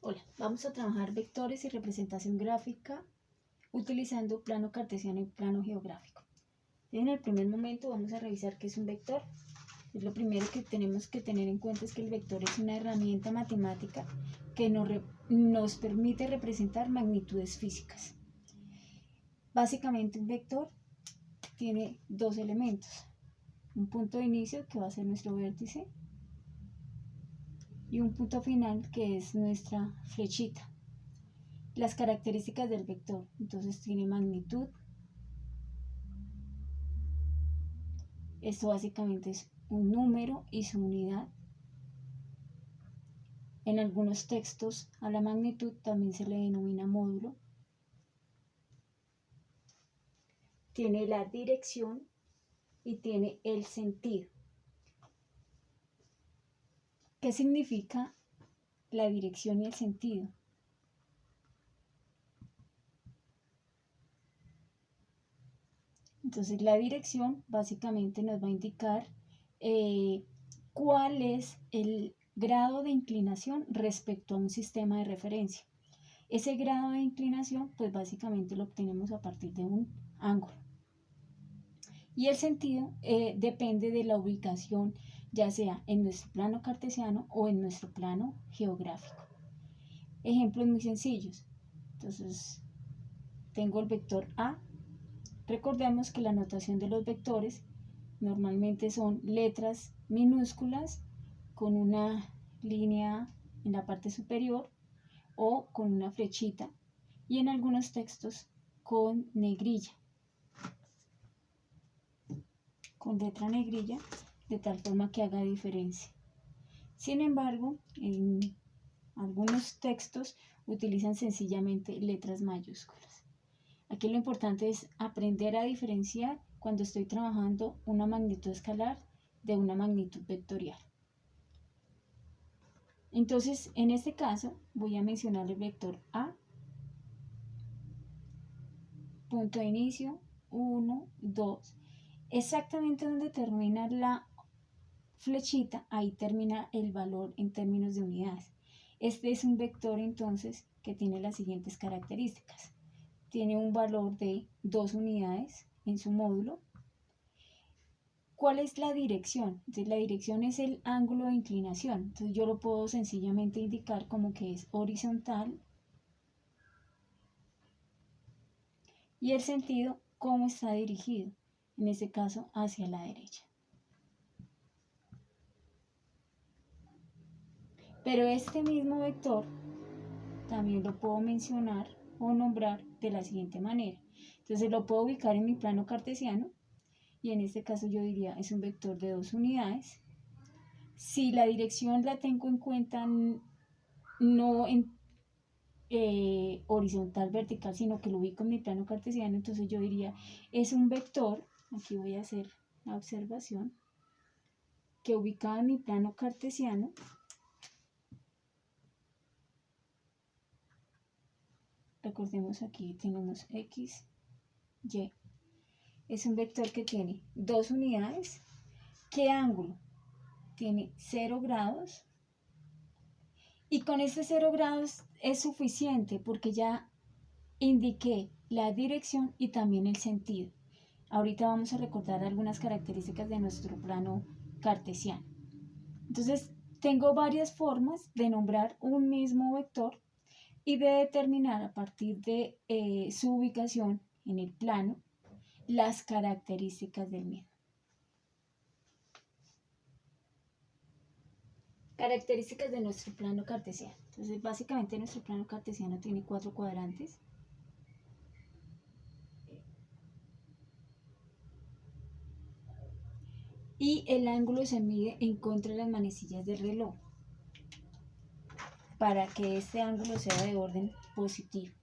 Hola, vamos a trabajar vectores y representación gráfica utilizando plano cartesiano y plano geográfico. En el primer momento vamos a revisar qué es un vector. Lo primero que tenemos que tener en cuenta es que el vector es una herramienta matemática que nos permite representar magnitudes físicas. Básicamente un vector tiene dos elementos, un punto de inicio que va a ser nuestro vértice y un punto final que es nuestra flechita. Las características del vector, entonces tiene magnitud. Esto básicamente es un número y su unidad. En algunos textos a la magnitud también se le denomina módulo. Tiene la dirección y tiene el sentido. ¿Qué significa la dirección y el sentido? Entonces la dirección básicamente nos va a indicar cuál es el grado de inclinación respecto a un sistema de referencia. Ese grado de inclinación pues básicamente lo obtenemos a partir de un ángulo. Y el sentido depende de la ubicación, ya sea en nuestro plano cartesiano o en nuestro plano geográfico. Ejemplos muy sencillos. Entonces tengo el vector A. Recordemos que la notación de los vectores normalmente son letras minúsculas con una línea en la parte superior o con una flechita, y en algunos textos con negrilla, con letra negrilla, de tal forma que haga diferencia. Sin embargo, en algunos textos utilizan sencillamente letras mayúsculas. Aquí lo importante es aprender a diferenciar cuando estoy trabajando una magnitud escalar de una magnitud vectorial. Entonces, en este caso, voy a mencionar el vector A, punto de inicio, 1, 2. Exactamente donde termina la flechita, ahí termina el valor en términos de unidades. Este es un vector entonces que tiene las siguientes características. Tiene un valor de 2 unidades en su módulo. ¿Cuál es la dirección? Entonces la dirección es el ángulo de inclinación. Entonces yo lo puedo sencillamente indicar como que es horizontal. Y el sentido, cómo está dirigido, en este caso hacia la derecha. Pero este mismo vector también lo puedo mencionar o nombrar de la siguiente manera. Entonces lo puedo ubicar en mi plano cartesiano y en este caso yo diría es un vector de 2 unidades. Si la dirección la tengo en cuenta no en horizontal, vertical, sino que lo ubico en mi plano cartesiano, entonces yo diría es un vector, aquí voy a hacer la observación, que ubicado en mi plano cartesiano recordemos aquí tenemos X, Y. Es un vector que tiene 2 unidades. ¿Qué ángulo? Tiene 0 grados. Y con este 0 grados es suficiente porque ya indiqué la dirección y también el sentido. Ahorita vamos a recordar algunas características de nuestro plano cartesiano. Entonces, tengo varias formas de nombrar un mismo vector y de determinar a partir de su ubicación en el plano las características del mismo. Características de nuestro plano cartesiano. Entonces, básicamente nuestro plano cartesiano tiene 4 cuadrantes. Y el ángulo se mide en contra de las manecillas del reloj para que este ángulo sea de orden positivo.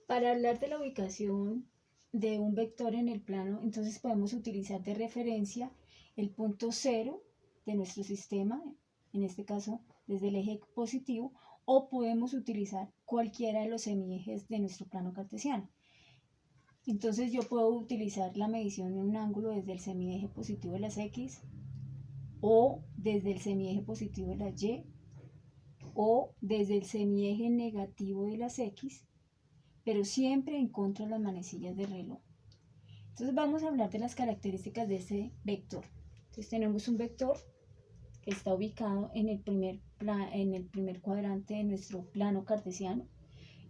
Para hablar de la ubicación de un vector en el plano, entonces podemos utilizar de referencia el punto 0 de nuestro sistema, en este caso desde el eje positivo, o podemos utilizar cualquiera de los semiejes de nuestro plano cartesiano. Entonces yo puedo utilizar la medición de un ángulo desde el semieje positivo de las X, o desde el semieje positivo de las Y, o desde el semieje negativo de las X, pero siempre en contra de las manecillas del reloj. Entonces vamos a hablar de las características de ese vector. Entonces tenemos un vector que está ubicado en el primer cuadrante de nuestro plano cartesiano.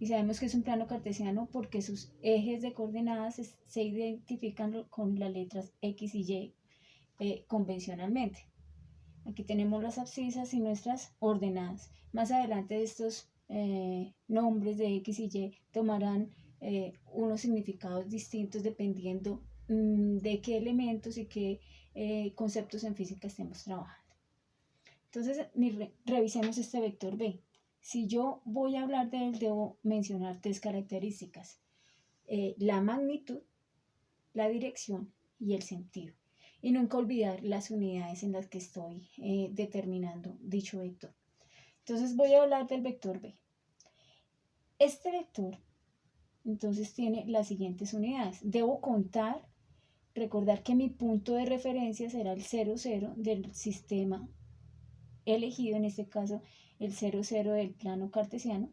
Y sabemos que es un plano cartesiano porque sus ejes de coordenadas se identifican con las letras X y Y convencionalmente. Aquí tenemos las abscisas y nuestras ordenadas. Más adelante estos nombres de X y Y tomarán unos significados distintos dependiendo de qué elementos y qué conceptos en física estemos trabajando. Entonces, revisemos este vector B. Si yo voy a hablar de él, debo mencionar tres características: la magnitud, la dirección y el sentido. Y nunca olvidar las unidades en las que estoy determinando dicho vector. Entonces voy a hablar del vector B. Este vector entonces tiene las siguientes unidades. Debo recordar que mi punto de referencia será el 0, 0 del sistema elegido, en este caso el 0, 0 del plano cartesiano.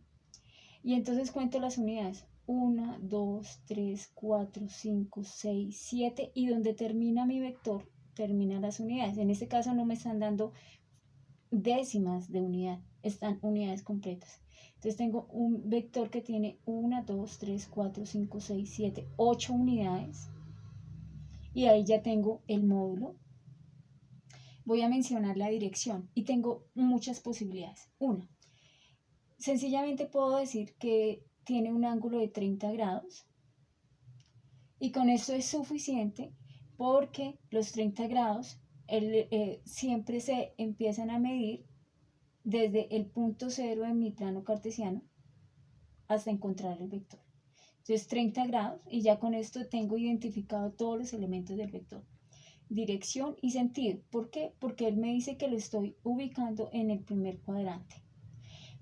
Y entonces cuento las unidades: 1, 2, 3, 4, 5, 6, 7, y donde termina mi vector, terminan las unidades. En este caso no me están dando décimas de unidad, están unidades completas. Entonces tengo un vector que tiene 1, 2, 3, 4, 5, 6, 7, 8 unidades. Y ahí ya tengo el módulo. Voy a mencionar la dirección y tengo muchas posibilidades. Una, sencillamente puedo decir que tiene un ángulo de 30 grados y con esto es suficiente, porque los 30 grados siempre se empiezan a medir desde el punto 0 en mi plano cartesiano hasta encontrar el vector. Entonces 30 grados, y ya con esto tengo identificado todos los elementos del vector: dirección y sentido. ¿Por qué? Porque él me dice que lo estoy ubicando en el primer cuadrante.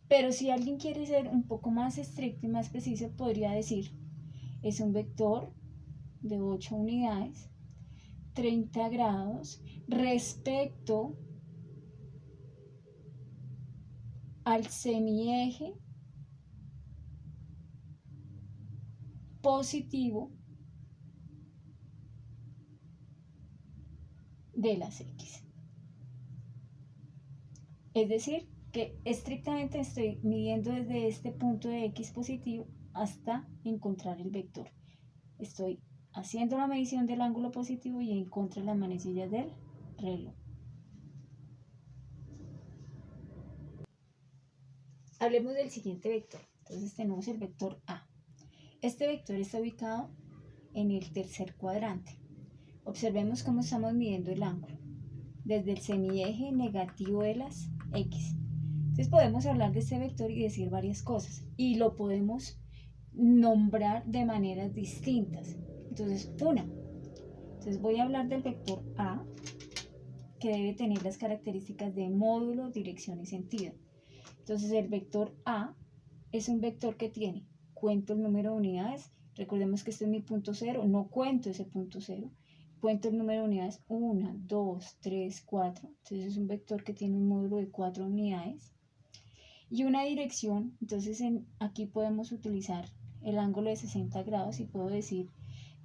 Pero si alguien quiere ser un poco más estricto y más preciso, podría decir: es un vector de 8 unidades, 30 grados, respecto al semieje positivo de las X. Es decir, que estrictamente estoy midiendo desde este punto de X positivo hasta encontrar el vector. Estoy haciendo la medición del ángulo positivo y en contra de las manecillas del reloj. Hablemos del siguiente vector. Entonces tenemos el vector A. Este vector está ubicado en el tercer cuadrante. Observemos cómo estamos midiendo el ángulo desde el semieje negativo de las X. Entonces podemos hablar de este vector y decir varias cosas, y lo podemos nombrar de maneras distintas. Entonces voy a hablar del vector A, que debe tener las características de módulo, dirección y sentido. Entonces el vector A es un vector que tiene, cuento el número de unidades. Recordemos que este es mi punto 0, no cuento ese punto 0. Cuento el número de unidades: 1, 2, 3, 4. Entonces es un vector que tiene un módulo de 4 unidades. Y una dirección. Entonces aquí podemos utilizar el ángulo de 60 grados y puedo decir: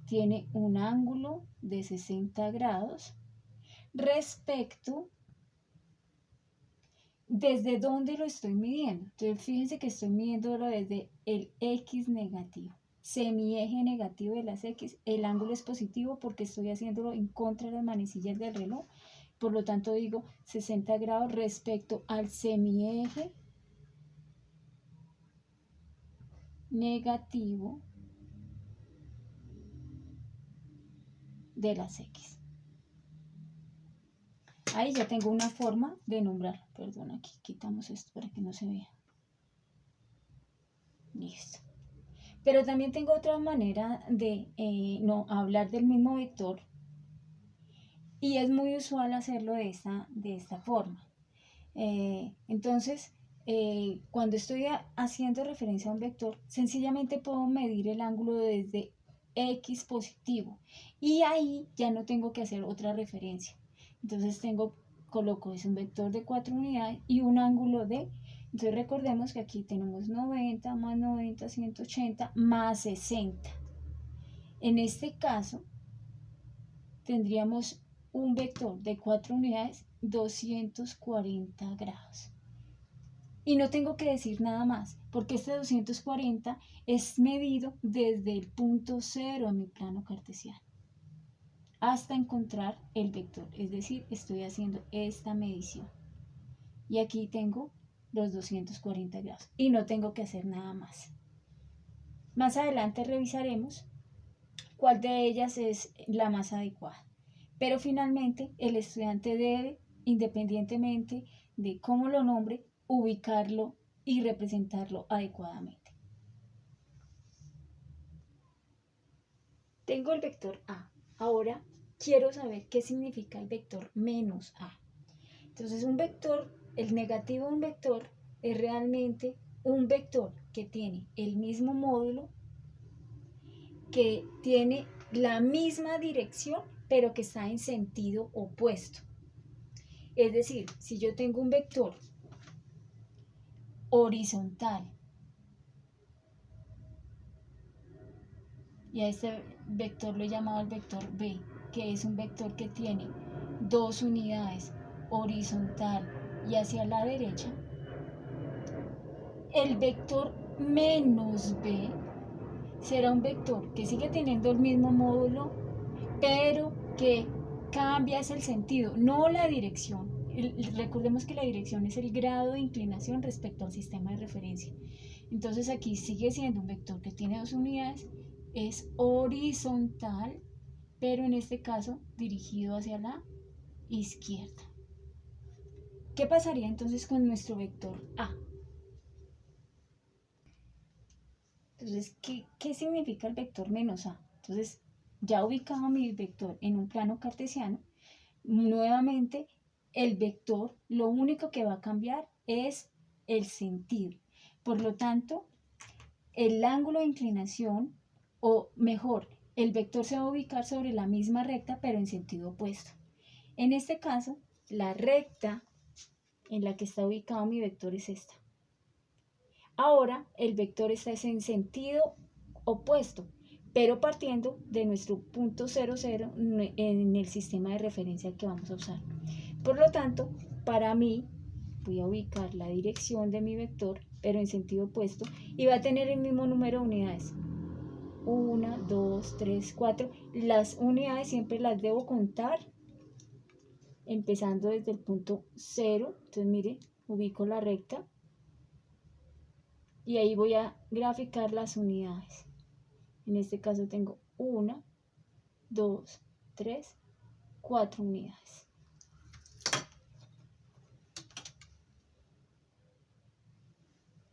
tiene un ángulo de 60 grados respecto desde dónde lo estoy midiendo. Entonces fíjense que estoy midiéndolo desde el X negativo, semieje negativo de las X. El ángulo es positivo porque estoy haciéndolo en contra de las manecillas del reloj. Por lo tanto digo 60 grados respecto al semieje negativo de las X. Ahí ya tengo una forma de nombrar. Perdón, aquí quitamos esto para que no se vea. Listo. Pero también tengo otra manera de no hablar del mismo vector, y es muy usual hacerlo de esta forma. Entonces, cuando estoy haciendo referencia a un vector, sencillamente puedo medir el ángulo desde X positivo. Y ahí ya no tengo que hacer otra referencia. Entonces coloco es un vector de 4 unidades y un ángulo de... Entonces recordemos que aquí tenemos 90 más 90, 180 más 60. En este caso tendríamos un vector de 4 unidades, 240 grados. Y no tengo que decir nada más, porque este 240 es medido desde el punto 0 en mi plano cartesiano hasta encontrar el vector, es decir, estoy haciendo esta medición. Y aquí tengo los 240 grados y no tengo que hacer nada más. Más adelante revisaremos cuál de ellas es la más adecuada. Pero finalmente el estudiante debe, independientemente de cómo lo nombre, ubicarlo y representarlo adecuadamente. Tengo el vector A. Ahora quiero saber qué significa el vector menos A. Entonces un vector, el negativo de un vector es realmente un vector que tiene el mismo módulo, que tiene la misma dirección, pero que está en sentido opuesto. Es decir, si yo tengo un vector horizontal y a este vector lo he llamado el vector B, que es un vector que tiene dos unidades, horizontal y hacia la derecha, el vector menos B será un vector que sigue teniendo el mismo módulo, pero que cambia el sentido, no la dirección. Recordemos que la dirección es el grado de inclinación respecto al sistema de referencia. Entonces aquí sigue siendo un vector que tiene dos unidades, es horizontal, pero en este caso dirigido hacia la izquierda. ¿Qué pasaría entonces con nuestro vector A? Entonces, ¿qué significa el vector menos A? Entonces, ya ubicado mi vector en un plano cartesiano, nuevamente el vector lo único que va a cambiar es el sentido. Por lo tanto, el ángulo de inclinación, o mejor, el vector se va a ubicar sobre la misma recta pero en sentido opuesto. En este caso, la recta en la que está ubicado mi vector es esta. Ahora el vector está en sentido opuesto, pero partiendo de nuestro punto 0, 0 en el sistema de referencia que vamos a usar. Por lo tanto, para mí, voy a ubicar la dirección de mi vector, pero en sentido opuesto, y va a tener el mismo número de unidades. 1, 2, 3, 4. Las unidades siempre las debo contar, empezando desde el punto 0. Entonces, mire, ubico la recta. Y ahí voy a graficar las unidades. En este caso tengo 1, 2, 3, 4 unidades.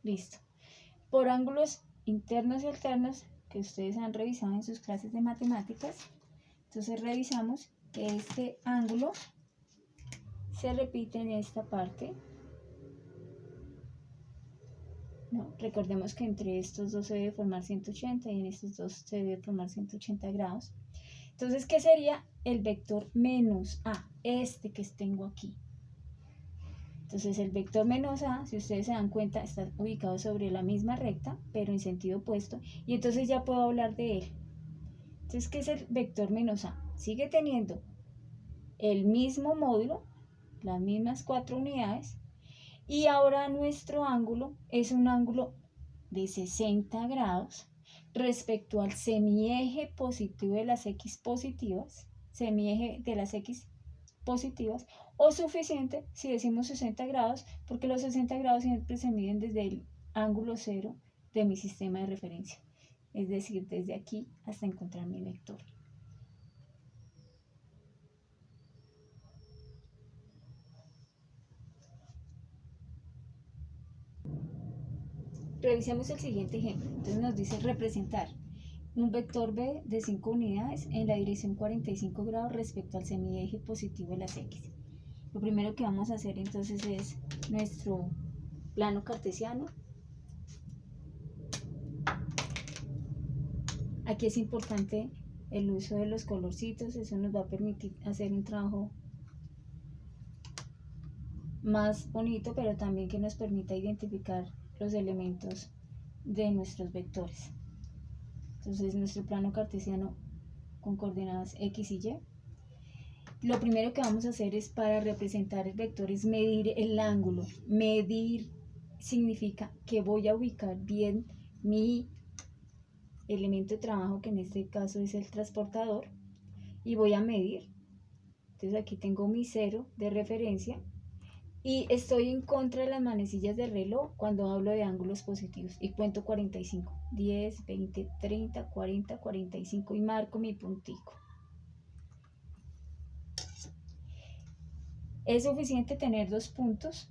Listo. Por ángulos internos y alternos que ustedes han revisado en sus clases de matemáticas, entonces revisamos que este ángulo se repite en esta parte. No, recordemos que entre estos dos se debe formar 180 y en estos dos se debe formar 180 grados. Entonces, ¿qué sería el vector menos A? Este que tengo aquí. Entonces, el vector menos A, si ustedes se dan cuenta, está ubicado sobre la misma recta, pero en sentido opuesto. Y entonces ya puedo hablar de él. Entonces, ¿qué es el vector menos A? Sigue teniendo el mismo módulo, las mismas 4 unidades. Y ahora nuestro ángulo es un ángulo de 60 grados respecto al semieje positivo de las X positivas, semieje de las X positivas, o suficiente si decimos 60 grados, porque los 60 grados siempre se miden desde el ángulo 0 de mi sistema de referencia, es decir, desde aquí hasta encontrar mi vector. Revisemos el siguiente ejemplo. Entonces nos dice representar un vector B de 5 unidades en la dirección 45 grados respecto al semieje positivo de las X. Lo primero que vamos a hacer entonces es nuestro plano cartesiano. Aquí es importante el uso de los colorcitos, eso nos va a permitir hacer un trabajo más bonito, pero también que nos permita identificar los elementos de nuestros vectores. Entonces nuestro plano cartesiano con coordenadas X y Y. Lo primero que vamos a hacer es, para representar el vector, es medir el ángulo. Medir significa que voy a ubicar bien mi elemento de trabajo, que en este caso es el transportador, y voy a medir. Entonces aquí tengo mi 0 de referencia y estoy en contra de las manecillas del reloj cuando hablo de ángulos positivos y cuento 45, 10, 20, 30, 40, 45 y marco mi puntico. Es suficiente tener 2 puntos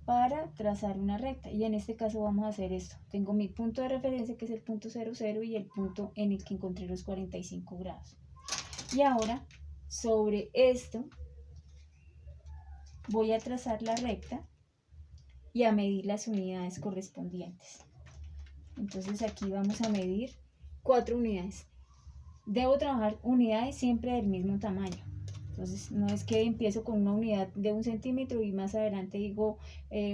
para trazar una recta, y en este caso vamos a hacer esto. Tengo mi punto de referencia, que es el punto 0, 0, y el punto en el que encontré los 45 grados. Y ahora sobre esto voy a trazar la recta y a medir las unidades correspondientes. Entonces aquí vamos a medir 4 unidades. Debo trabajar unidades siempre del mismo tamaño. Entonces no es que empiezo con una unidad de 1 centímetro y más adelante digo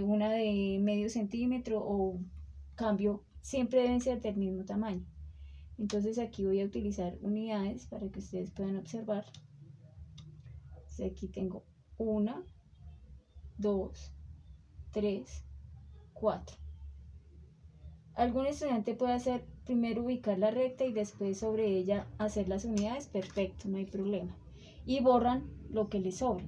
una de medio centímetro, o cambio, siempre deben ser del mismo tamaño. Entonces aquí voy a utilizar unidades para que ustedes puedan observar. Entonces aquí tengo 1, 2, 3, 4. Algún estudiante puede hacer primero ubicar la recta y después sobre ella hacer las unidades. Perfecto, no hay problema. Y borran lo que les sobra.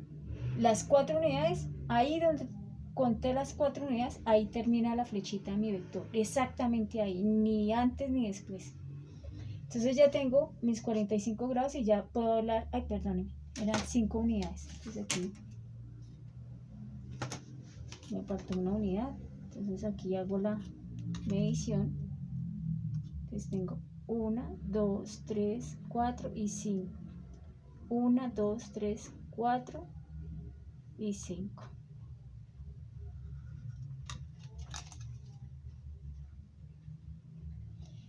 Las 4 unidades, ahí donde conté las 4 unidades, ahí termina la flechita de mi vector. Exactamente ahí, ni antes ni después. Entonces ya tengo mis 45 grados y ya puedo hablar. Ay, perdónenme, eran 5 unidades. Entonces aquí me faltó una unidad. Entonces aquí hago la medición. Entonces tengo 1, 2, 3, 4 y 5. 1, 2, 3, 4 y 5.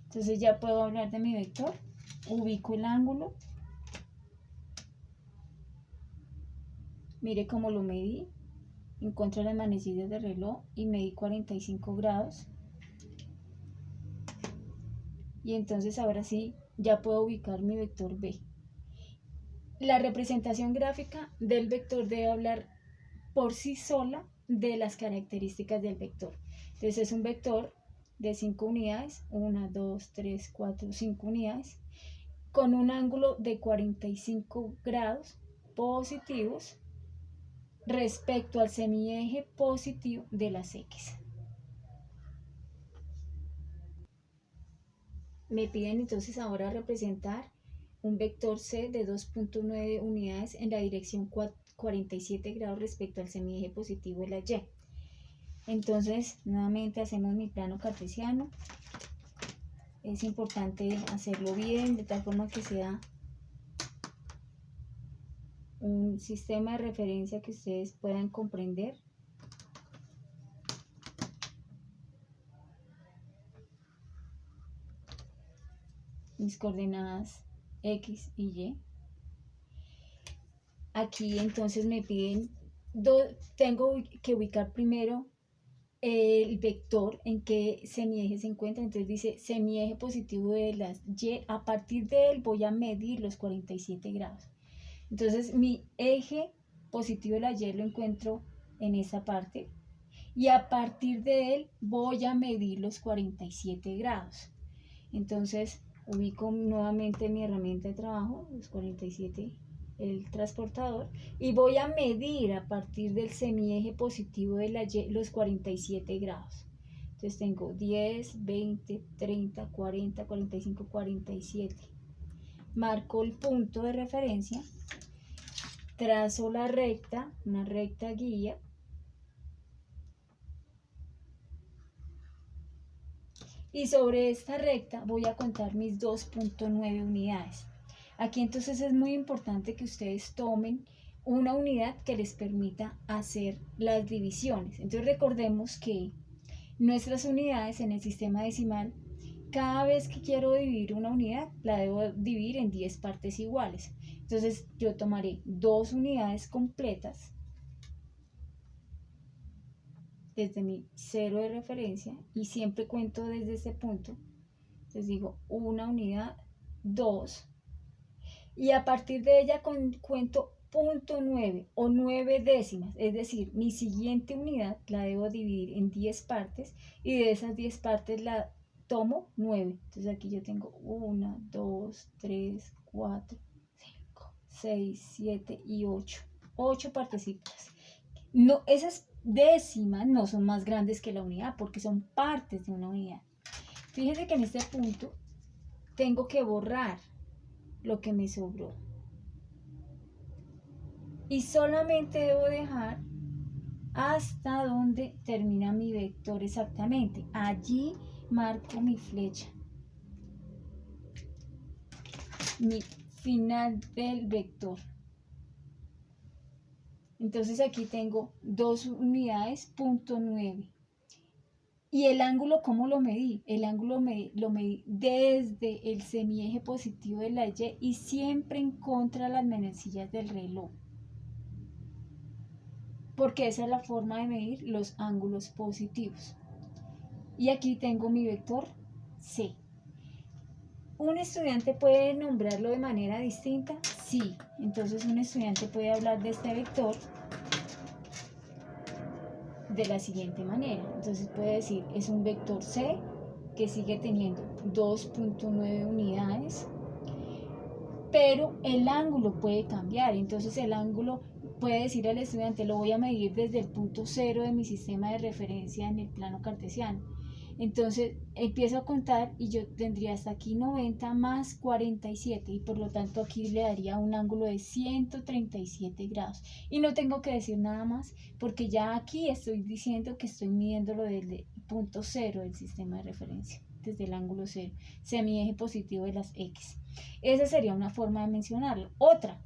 Entonces ya puedo hablar de mi vector. Ubico el ángulo. Mire cómo lo medí. Encuentro las manecillas del reloj y medí 45 grados. Y entonces ahora sí ya puedo ubicar mi vector B. La representación gráfica del vector debe hablar por sí sola de las características del vector. Entonces es un vector de 5 unidades, 1, 2, 3, 4, 5 unidades, con un ángulo de 45 grados positivos respecto al semieje positivo de las X. Me piden entonces ahora representar un vector C de 2.9 unidades en la dirección 47 grados respecto al semieje positivo de la Y. Entonces, nuevamente hacemos mi plano cartesiano. Es importante hacerlo bien, de tal forma que sea un sistema de referencia que ustedes puedan comprender. Mis coordenadas X y Y. Aquí entonces me piden, tengo que ubicar primero el vector en que semieje se encuentra. Entonces dice semieje positivo de las Y. A partir de él voy a medir los 47 grados. Entonces mi eje positivo de la Y lo encuentro en esa parte, y a partir de él voy a medir los 47 grados. Entonces ubico nuevamente mi herramienta de trabajo, los 47, el transportador, y voy a medir a partir del semieje positivo de la Y los 47 grados. Entonces tengo 10, 20, 30, 40, 45, 47. Marco el punto de referencia, trazo la recta, una recta guía, y sobre esta recta voy a contar mis 2.9 unidades. Aquí entonces es muy importante que ustedes tomen una unidad que les permita hacer las divisiones. Entonces recordemos que nuestras unidades en el sistema decimal cada vez que quiero dividir una unidad, la debo dividir en 10 partes iguales. Entonces yo tomaré 2 unidades completas desde mi cero de referencia y siempre cuento desde ese punto. Entonces digo una unidad, 2, y a partir de ella cuento 0.9 o 9 décimas, es decir, mi siguiente unidad la debo dividir en 10 partes y de esas 10 partes la tomo 9. Entonces aquí yo tengo 1, 2, 3, 4, 5, 6, 7 y 8. 8 partecitas. No, esas décimas no son más grandes que la unidad porque son partes de una unidad. Fíjense que en este punto tengo que borrar lo que me sobró. Y solamente debo dejar hasta donde termina mi vector exactamente. Allí marco mi flecha, mi final del vector. Entonces aquí tengo 2 unidades, 0.9. ¿Y el ángulo cómo lo medí? El ángulo lo medí desde el semieje positivo de la Y y siempre en contra de las manecillas del reloj. Porque esa es la forma de medir los ángulos positivos. Y aquí tengo mi vector C. ¿Un estudiante puede nombrarlo de manera distinta? Sí. Entonces un estudiante puede hablar de este vector de la siguiente manera. Entonces puede decir, es un vector C que sigue teniendo 2.9 unidades, pero el ángulo puede cambiar. Entonces el ángulo puede decir al estudiante, lo voy a medir desde el punto cero de mi sistema de referencia en el plano cartesiano. Entonces empiezo a contar y yo tendría hasta aquí 90 más 47 y por lo tanto aquí le daría un ángulo de 137 grados. Y no tengo que decir nada más porque ya aquí estoy diciendo que estoy midiéndolo desde el punto cero del sistema de referencia, desde el ángulo cero, semieje positivo de las X. Esa sería una forma de mencionarlo. Otra.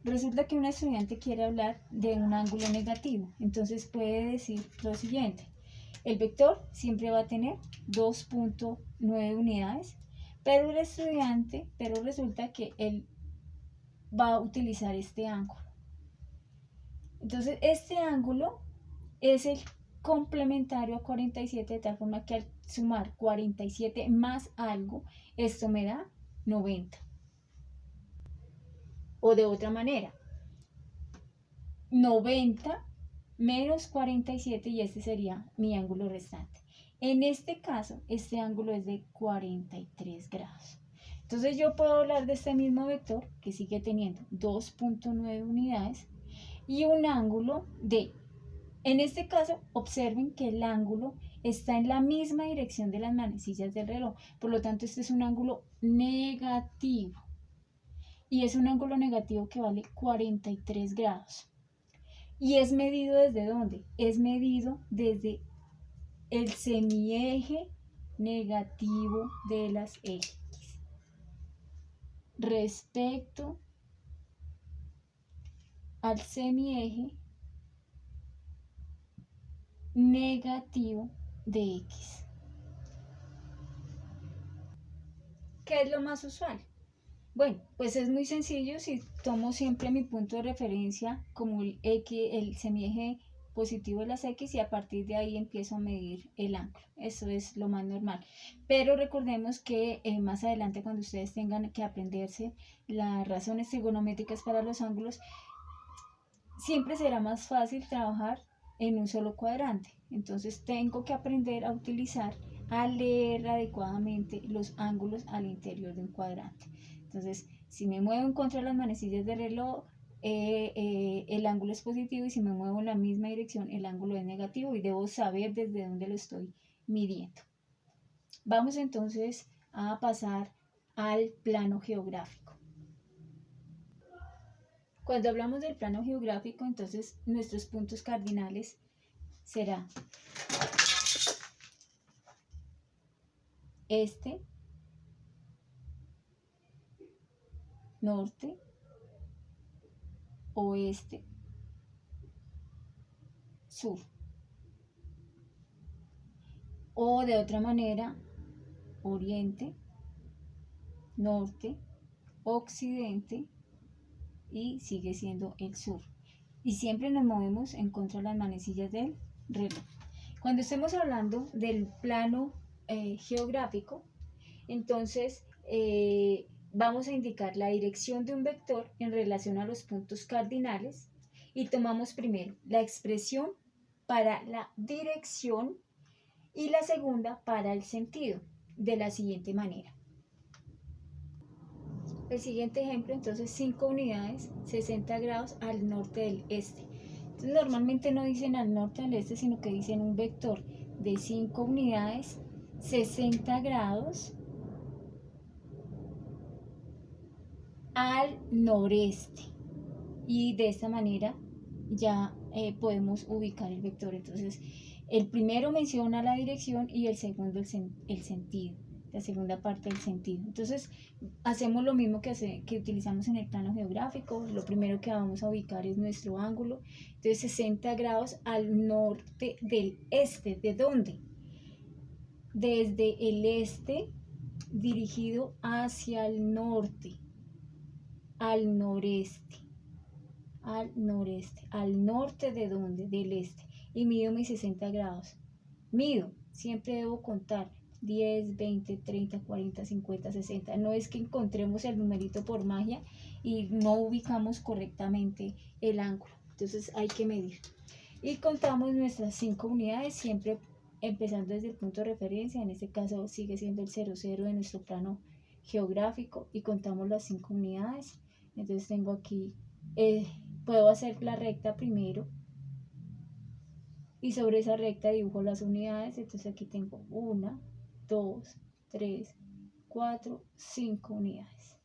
Resulta que un estudiante quiere hablar de un ángulo negativo, entonces puede decir lo siguiente. El vector siempre va a tener 2.9 unidades, pero resulta que él va a utilizar este ángulo. Entonces este ángulo es el complementario a 47, de tal forma que al sumar 47 más algo, esto me da 90. O de otra manera, 90 menos 47 y este sería mi ángulo restante. En este caso, este ángulo es de 43 grados. Entonces yo puedo hablar de este mismo vector que sigue teniendo 2.9 unidades y un ángulo de, en este caso, observen que el ángulo está en la misma dirección de las manecillas del reloj. Por lo tanto, este es un ángulo negativo. Y es un ángulo negativo que vale 43 grados. ¿Y es medido desde dónde? Es medido desde el semieje negativo de las X respecto al semieje negativo de X. ¿Qué es lo más usual? Bueno, pues es muy sencillo si tomo siempre mi punto de referencia como el semieje positivo de las X y a partir de ahí empiezo a medir el ángulo. Eso es lo más normal. Pero recordemos que más adelante cuando ustedes tengan que aprenderse las razones trigonométricas para los ángulos, siempre será más fácil trabajar en un solo cuadrante. Entonces tengo que aprender a leer adecuadamente los ángulos al interior de un cuadrante. Entonces, si me muevo en contra de las manecillas del reloj, el ángulo es positivo y si me muevo en la misma dirección, el ángulo es negativo y debo saber desde dónde lo estoy midiendo. Vamos entonces a pasar al plano geográfico. Cuando hablamos del plano geográfico, entonces nuestros puntos cardinales serán este, norte, oeste, sur. O de otra manera, oriente, norte, occidente y sigue siendo el sur. Y siempre nos movemos en contra de las manecillas del reloj. Cuando estemos hablando del plano geográfico, entonces vamos a indicar la dirección de un vector en relación a los puntos cardinales y tomamos primero la expresión para la dirección y la segunda para el sentido, de la siguiente manera. El siguiente ejemplo, entonces 5 unidades, 60 grados al norte del este. Entonces normalmente no dicen al norte del este, sino que dicen un vector de 5 unidades, 60 grados al noreste. Y de esta manera ya podemos ubicar el vector. Entonces el primero menciona la dirección y el segundo el sentido, la segunda parte del sentido. Entonces hacemos lo mismo que utilizamos en el plano geográfico. Lo primero que vamos a ubicar es nuestro ángulo. Entonces 60 grados al norte del este. ¿De dónde? Desde el este dirigido hacia el norte, al noreste. ¿Al norte de dónde? Del este. Y mido mis 60 grados. Mido, siempre debo contar 10, 20, 30, 40, 50, 60. No es que encontremos el numerito por magia y no ubicamos correctamente el ángulo. Entonces hay que medir. Y contamos nuestras 5 unidades, siempre empezando desde el punto de referencia. En este caso sigue siendo el 00 de nuestro plano geográfico y contamos las 5 unidades. Entonces tengo aquí, puedo hacer la recta primero y sobre esa recta dibujo las unidades. Entonces aquí tengo 1, 2, 3, 4, 5 unidades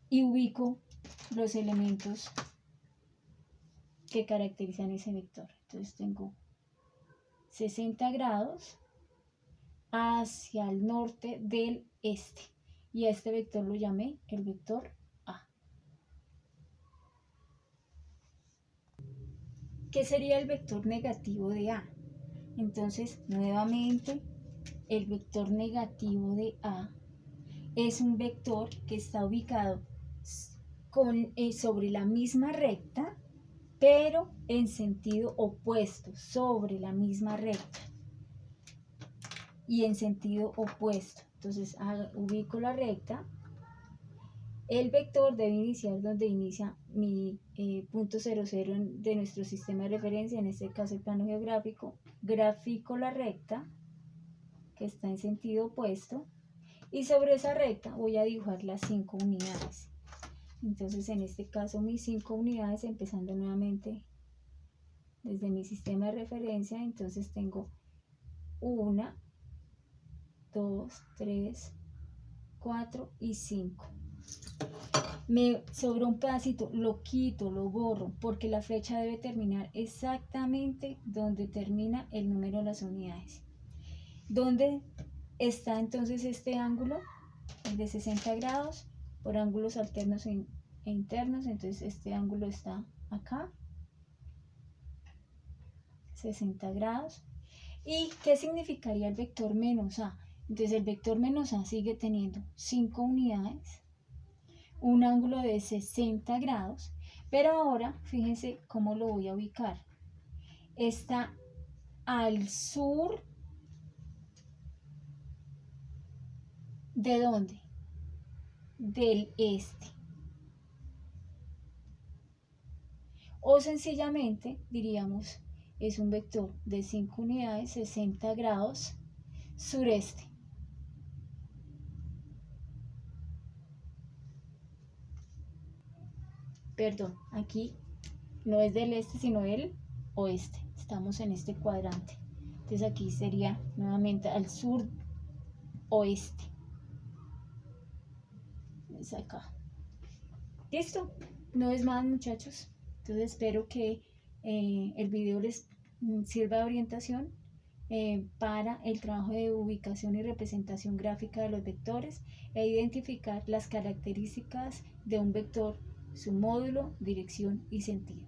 y ubico los elementos que caracterizan ese vector. Entonces tengo 60 grados hacia el norte del este y a este vector lo llamé el vector A. ¿Qué sería el vector negativo de A? Entonces nuevamente el vector negativo de A es un vector que está ubicado sobre la misma recta, pero en sentido opuesto, sobre la misma recta y en sentido opuesto. Entonces ubico la recta. El vector debe iniciar donde inicia mi punto 00 de nuestro sistema de referencia, en este caso el plano geográfico. Grafico la recta que está en sentido opuesto y sobre esa recta voy a dibujar las 5 unidades. Entonces en este caso mis 5 unidades, empezando nuevamente desde mi sistema de referencia. Entonces tengo 1, 2, 3, 4 y 5. Me sobró un pedacito, lo quito, lo borro, porque la flecha debe terminar exactamente donde termina el número de las unidades. ¿Dónde está entonces este ángulo? El de 60 grados por ángulos alternos e internos. Entonces este ángulo está acá, 60 grados. ¿Y qué significaría el vector menos A? Entonces el vector menos A sigue teniendo 5 unidades, un ángulo de 60 grados, pero ahora fíjense cómo lo voy a ubicar. Está al sur ¿de dónde? Del este. O sencillamente diríamos es un vector de 5 unidades, 60 grados sureste. Perdón, aquí no es del este sino del oeste. Estamos en este cuadrante. Entonces aquí sería nuevamente al sur oeste. Es acá. Listo. No es más, muchachos. Entonces espero que el video les sirva de orientación para el trabajo de ubicación y representación gráfica de los vectores e identificar las características de un vector, su módulo, dirección y sentido.